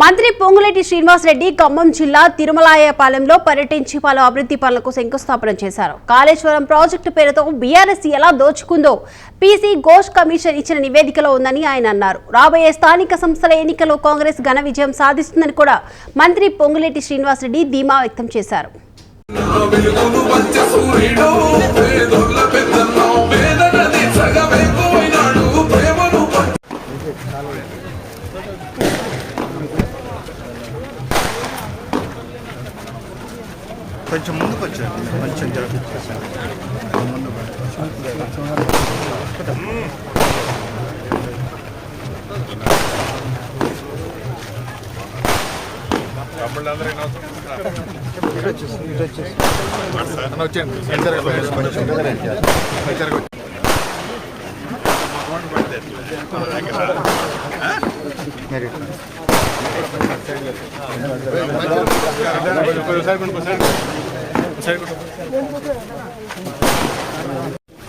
మంత్రి పొంగులేటి శ్రీనివాసరెడ్డి ఖమ్మం జిల్లా తిరుమలాయపాలెంలో పర్యటించి పలు అభివృద్ధి పనులకు శంకుస్థాపన చేశారు. కాళేశ్వరం ప్రాజెక్టు పేరుతో బీఆర్ఎస్ ఎలా దోచుకుందో పీసీ ఘోష్ కమిషన్ ఇచ్చిన నివేదికలో ఉందని ఆయన అన్నారు. రాబోయే స్థానిక సంస్థల ఎన్నికల్లో కాంగ్రెస్ ఘన విజయం సాధిస్తుందని కూడా మంత్రి పొంగులేటి శ్రీనివాసరెడ్డి ధీమా వ్యక్తం చేశారు. కొంచెం ముందుకు వచ్చారు, కొంచెం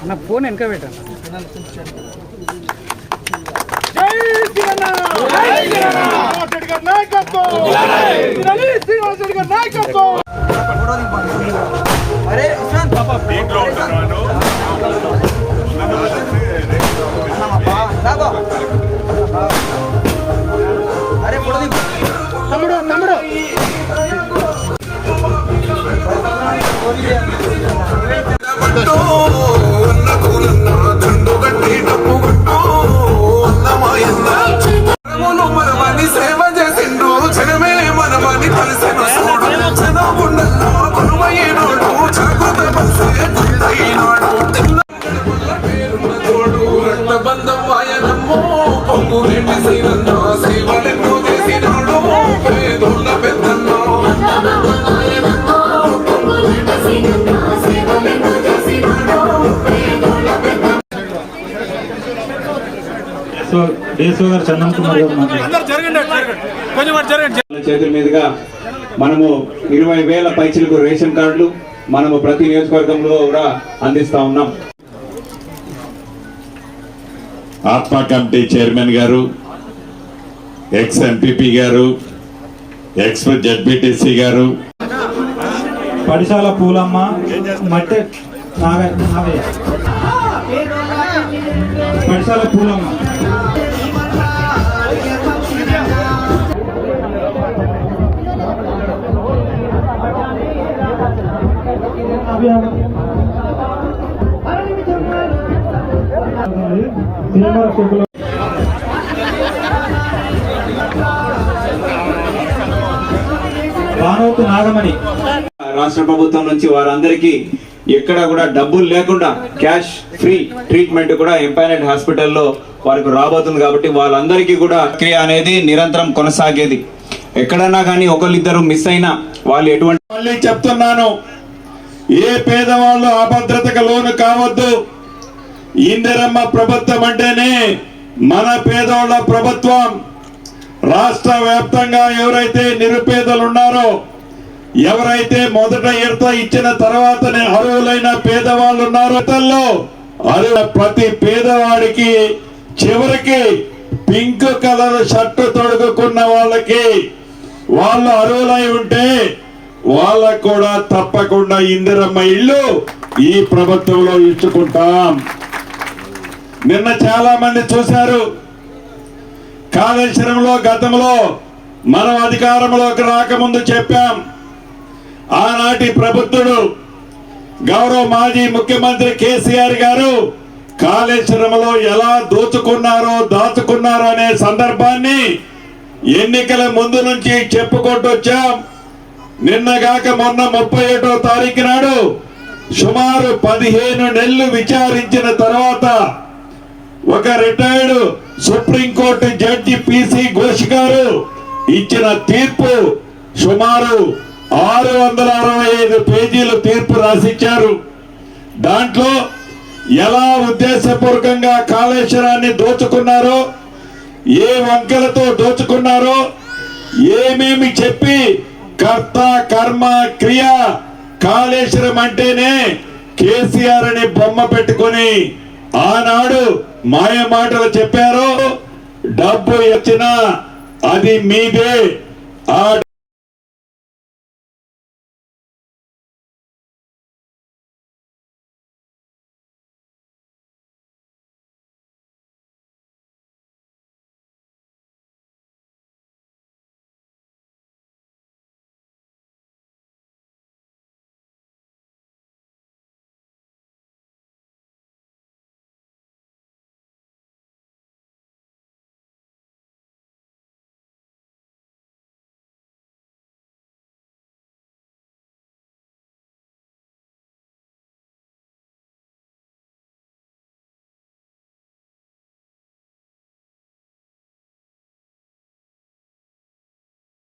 అన్న ఫోన్ వెనక పెట్టాను. తమ్ముడు సేవ చేసిండు జనమే మనమని కలిసిన రక్తబంధం ఆయనమ్మో పొంగులేటి శ్రీరన్న సేవలెన్నో చేసినాడు పేదోళ్ళ పెద్దన్న. చేతుల మీదుగా మనము 20,000 పైచిలకు రేషన్ కార్డులు మనము ప్రతి నియోజకవర్గంలో కూడా అందిస్తా ఉన్నాం. ఆత్మ కమిటీ చైర్మన్ గారు, ఎక్స్ ఎంపీపీ గారు, ఎక్స్ జడ్బిటిసి గారు, పడిశాల పూలమ్మ, మట్టె నాగయ్య, పడిశాల పూలమ్మ, నాగమణి. రాష్ట్ర ప్రభుత్వం నుంచి వారందరికీ ఎక్కడ కూడా డబ్బులు లేకుండా క్యాష్ ఫ్రీ ట్రీట్మెంట్ కూడా ఎంపైనెట్ హాస్పిటల్లో వారికి రాబోతుంది. కాబట్టి వాళ్ళందరికీ కూడా క్రియ అనేది నిరంతరం కొనసాగేది. ఎక్కడన్నా కానీ ఒకళ్ళిద్దరు మిస్ అయినా వాళ్ళు ఎటువంటి మళ్ళీ చెప్తున్నాను, ఏ పేదవాళ్ళు అభద్రతకు లోను కావద్దు. ఇందిరమ్మ ప్రభుత్వం అంటేనే మన పేదవాళ్ళ ప్రభుత్వం. రాష్ట్ర వ్యాప్తంగా ఎవరైతే నిరుపేదలు ఉన్నారో, ఎవరైతే మొదట ఎడత ఇచ్చిన తర్వాతనే అర్హులైన పేదవాళ్ళు ఉన్నారో, ప్రతి పేదవాడికి చివరికి పింక్ కలర్ షర్టు తొడుగుకున్న వాళ్ళకి వాళ్ళు అర్హులై ఉంటే వాళ్ళకు కూడా తప్పకుండా ఇందిరమ్మ ఇల్లు ఈ ప్రభుత్వంలో ఇచ్చుకుంటాం. నిన్న చాలా మంది చూశారు, కాళేశ్వరంలో గతంలో మనం అధికారంలోకి రాకముందు చెప్పాం. ఆనాటి ప్రభుత్వుడు గౌరవ మాజీ ముఖ్యమంత్రి కేసీఆర్ గారు కాళేశ్వరంలో ఎలా దాచుకున్నారో అనే సందర్భాన్ని ఎన్నికల ముందు నుంచి చెప్పుకుంటూ వచ్చాం. నిన్నగాక మొన్న 31వ తారీఖు నాడు సుమారు 15 నెలలు విచారించిన తర్వాత ఒక retired supreme court judge PC Ghosh గారు ఇచ్చిన తీర్పు సుమారు 665 పేజీలు తీర్పు రాసిచ్చారు. దాంట్లో ఎలా ఉద్దేశపూర్వకంగా కాళేశ్వరాన్ని దోచుకున్నారో, ఏ వంకలతో దోచుకున్నారో, ఏమేమి చెప్పి కర్త కర్మ క్రియ కాళేశ్వరం అంటేనే కేసీఆర్ అని బొమ్మ పెట్టుకుని ఆనాడు మాయ మాటలు చెప్పారు. డబ్బు ఇచ్చినా అది మీదే. ఆ